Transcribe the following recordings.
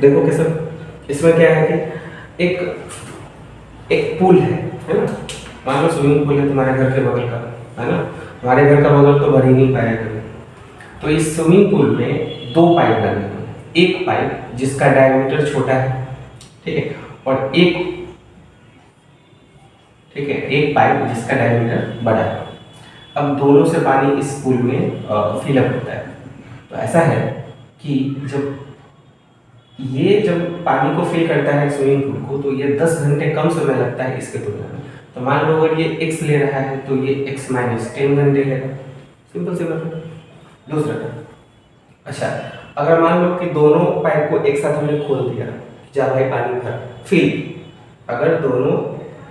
देखो कैसे, इसमें क्या है कि एक पूल है ना, मान लो स्विमिंग पूल है तुम्हारे घर के बगल का, है ना, हमारे घर का बगल तो भर ही नहीं पाया कभी। तो इस स्विमिंग पूल में दो पाइप लगे हुए हैं, एक पाइप जिसका डायमीटर छोटा है, ठीक है, और एक पाइप जिसका डायमीटर बड़ा है। अब दोनों से पानी इस पूल में फिलअप होता है। तो ऐसा है कि जब पानी को फिल करता है स्विमिंग पूल को, तो ये 10 घंटे कम समय लगता है इसके तुलना में। तो मान लो अगर ये x ले रहा है तो ये x माइनस 10 घंटे लेगा। सिंपल सी बात है। दूसरा, अच्छा, अगर मान लो कि दोनों पाइप को एक साथ हमने खोल दिया, जा भाई पानी भर, फिर अगर दोनों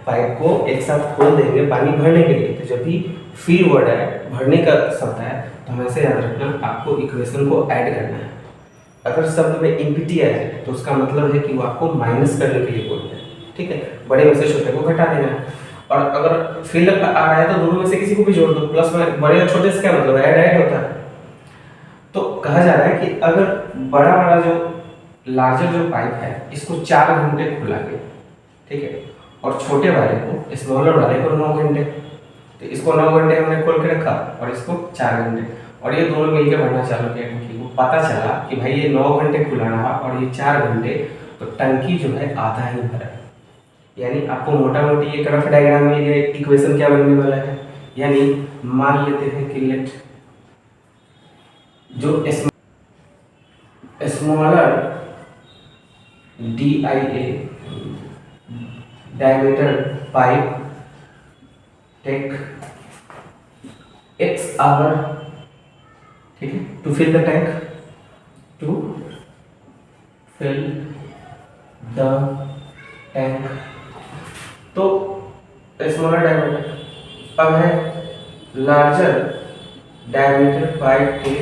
पाइप को एक साथ खोल देंगे पानी भरने के लिए, तो जब भी फिल वर्ड है, भरने का शब्द है, तो हमेशा याद रखना आपको इक्वेशन को ऐड करना है। अगर शब्द में इम्पिटी आ जाए तो उसका मतलब है कि वो आपको माइनस करने के लिए बोल रहे हैं, ठीक है, बड़े में से छोटे को घटा देना है। और अगर फिल आ रहा है तो दोनों में से किसी को भी जोड़ दो, प्लस में बड़े और छोटे से क्या मतलब है, ऐड होता है। तो कहा जा रहा है कि अगर बड़ा जो लार्जर जो पाइप है इसको 4 घंटे खुला के, ठीक है, और छोटे वाले को, स्मॉलर वाले को 9 घंटे, तो इसको 9 घंटे हमने खोल के रखा और इसको 4 घंटे, और ये दोनों मिलकर भरना चालू किया टंकी को। पता चला कि भाई ये 9 घंटे खुला रहा और ये 4 घंटे, तो टंकी जो है आधा ही भरा है। यानी आपको मोटा मोटी ये ग्राफ डायग्राम में ये इक्वेशन क्या बनने वाला है, यानी मान लेते हैं कि लेट जो smaller DIA diameter pipe take X hour, ठीक है, to fill the tank, to fill the tank। तो स्मॉलर डायमीटर, अब है larger diameter pipe take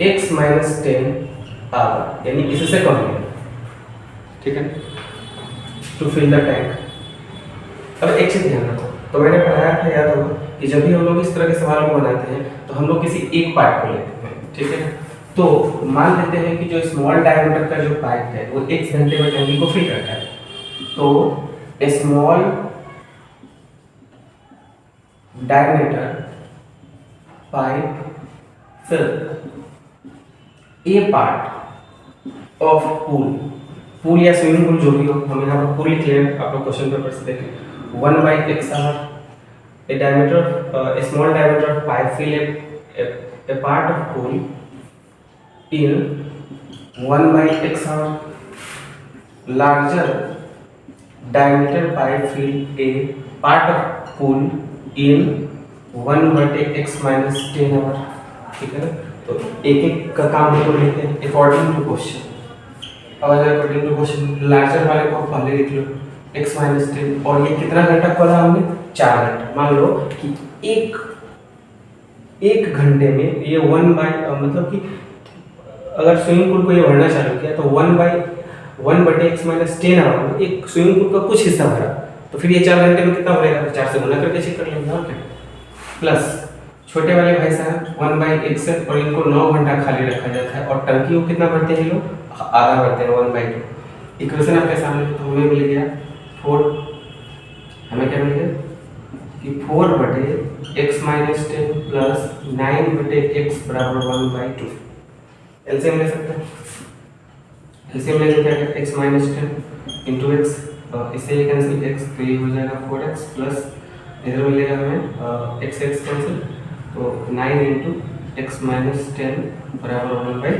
X minus 10 hour, यानी इससे कम है, ठीक है, टू फिल द टैंक। अब एक चीज ध्यान रखो, तो मैंने पढ़ाया था, याद होगा कि जब भी हम लोग इस तरह के सवाल को बनाते हैं तो हम लोग किसी एक पार्ट को लेते हैं, ठीक है। तो मान लेते हैं कि जो स्मॉल डायमीटर का जो पाइप है वो 1 घंटे में टंकी को फिल करता है। तो small diameter pipe fill a part of pool या स्विमिंग पूल जो भी हो, हम यहाँ पर पूल लिख लें, आप लोग क्वेश्चन पेपर से देखें। 1/x hour a diameter small diameter pipe fill a part of pool in 1/x hour. Larger diameter pipe fill a part of pool in 1/x minus 10 hour, ठीक है ना। तो एक एक का काम हम लोग लेते हैं अकॉर्डिंग टू क्वेश्चन। अब अगर अकॉर्डिंग टू क्वेश्चन लार्जर वाले को पहले लिख लो x माइनस 10, और ये कितना घंटा खोला हमने, 4 घंटा। मान लो कि एक घंटे में ये मतलब कि अगर स्विमिंग पूल को ये भरना चालू किया तो 1/x माइनस 10 आवर में एक स्विमिंग पूल का कुछ हिस्सा भरा, तो फिर ये 4 घंटे में कितना भरेगा, तो 4 से गुना करके चेक कर लेंगे, ओके। प्लस छोटे वाले भाई साहब 1/x है और इनको 9 घंटा खाली रखा जाता है, और टंकी को कितना भरते हैं लोग, आधा भरते हैं, 1/2। इक्वेशन आपके सामने, तो हमें मिल गया 4, हमें क्या मिल गया कि 4/x माइनस 10 प्लस 9/x बराबर 1/2। एलसीएम ले सकते हैं, एलसीएम लेके क्या है, x माइनस 10 इंटू एक्स, इससे ये कैंसिल x, तो ये हो जाएगा 4x प्लस इधर मिलेगा हमें x कैंसिल, तो 9 इंटू एक्स माइनस 10 बराबर 1/2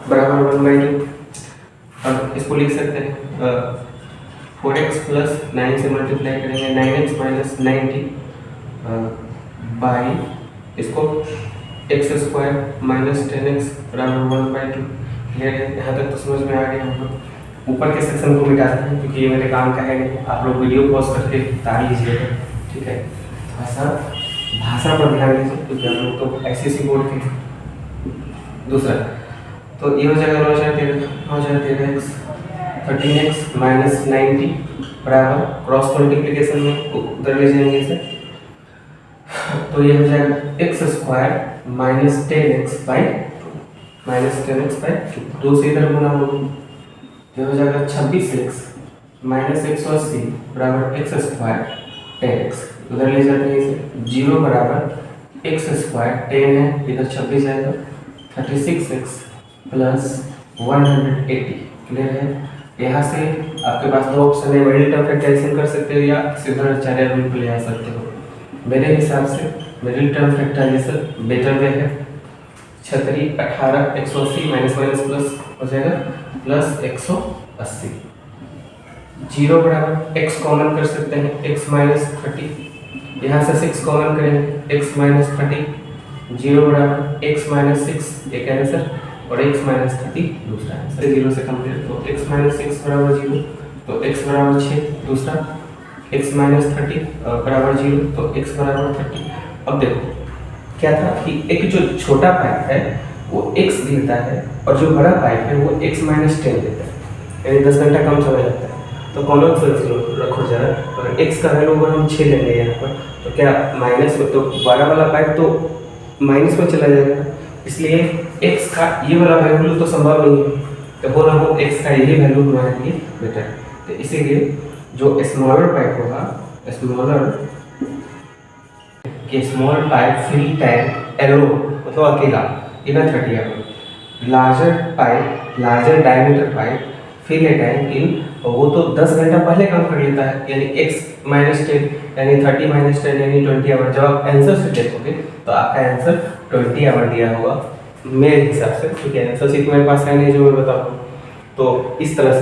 बराबर 1/2। अब इसको लिख सकते हैं 4x प्लस 9 से मल्टीप्लाई करेंगे 9x माइनस 90 बाई इसको x स्क्वायर माइनस 10x बराबर 1/2। क्लियर है, यहाँ तक तो समझ में आ गया। हम लोग ऊपर के सेक्शन को मिटाते हैं क्योंकि ये मेरे काम का है नहीं, आप लोग वीडियो पॉज करके तार लीजिएगा, ठीक है। भाषा पर ध्यान दीजिए क्योंकि हम लोग तो ICSE बोर्ड के। दूसरा, तो ये हो जाएगा 9/13x 13x माइनस 90 बराबर क्रॉस मल्टीप्लिकेशन में उधर ले जाएंगे इसे, तो ये हो जाएगा x स्क्वायर -10x/2 2 से इधर गुना होगा, जो हो जाएगा 26x माइनस 180 बराबर एक्स स्क्वायर 10x, उधर ले जाते हैं इसे 0 बराबर एक्स स्क्वायर 10 है, इधर 26 जाएगा 36x प्लस 180। क्लियर है? यहाँ से आपके पास दो ऑप्शन है, मिडिल टर्म फैक्टराइजेशन कर सकते हो या सीधा आचार्य रूल पे ले आ सकते हो। मेरे हिसाब से middle term factorization better way है। 36 18 180 माइनस माइनस प्लस हो जाएगा प्लस 180। 0 बराबर x कॉमन कर सकते हैं, x माइनस 30, यहाँ से 6 कॉमन करेंगे, x माइनस 30, 0 बराबर x माइनस 6 एक आंसर और x माइनस 30 दूसरा आंसर। 0 से कंप्लीट, तो x माइनस 6 बराबर 0, तो x बराबर 6 दूसरा, x माइनस 30 बराबर 0, तो x बराबर 30। अब देखो क्या था कि एक जो छोटा पाइप है वो x देता है और जो बड़ा पाइप है वो x माइनस 10 देता है, यानी 10 घंटा कम समय लगता है। तो कॉमन सेंस रखो जरा, अगर x का वैल्यू अगर हम 6 लेंगे यहाँ पर, तो क्या माइनस में, तो बड़ा वाला पाइप तो माइनस में चला जाएगा, इसलिए x का ये वाला वैल्यू तो संभव नहीं है, तो हो ना हो x का यही वैल्यू हमारे लिए बेटर है। तो इसीलिए जो स्मॉलर पाइप होगा, small pipe fill tank alone मतलब अकेला इनर 30 है, larger pipe larger diameter pipe fill a tank in, वो तो 10 घंटा पहले काम कर लेता है, यानी x माइनस 10 यानी 30 माइनस 10 यानी 20 आवर। जब आप आंसर से देखोगे तो आपका आंसर 20 आवर दिया होगा मेरे हिसाब से, ठीक है? आंसर सीट मेरे पास है नहीं जो मैं बता रहा हूँ, तो इस तरह से